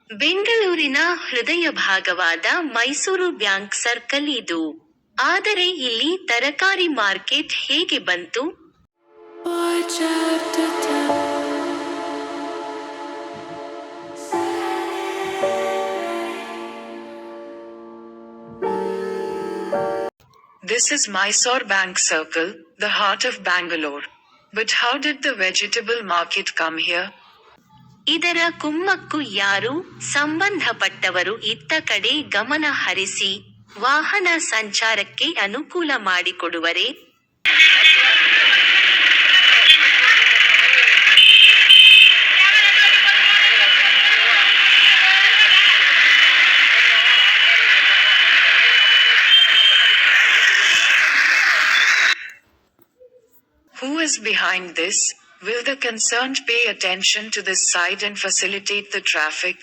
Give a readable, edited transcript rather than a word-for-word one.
ಬೆಂಗಳೂರಿನ ಹೃದಯ ಭಾಗವಾದ ಮೈಸೂರು ಬ್ಯಾಂಕ್ ಸರ್ಕಲ್ ಇದು. ಆದರೆ ಇಲ್ಲಿ ತರಕಾರಿ ಮಾರ್ಕೆಟ್ ಹೇಗೆ ಬಂತು? This is Mysore Bank Circle, the heart of Bangalore. But how did the vegetable market come here? ಇದರ ಕುಮ್ಮಕ್ಕು ಯಾರು? ಸಂಬಂಧಪಟ್ಟವರು ಇತ್ತ ಕಡೆ ಗಮನ ಹರಿಸಿ, ವಾಹನ ಸಂಚಾರಕ್ಕೆ ಅನುಕೂಲ ಮಾಡಿಕೊಡುವರೇ? Who is behind this? Will the concerned pay attention to this side and facilitate the traffic?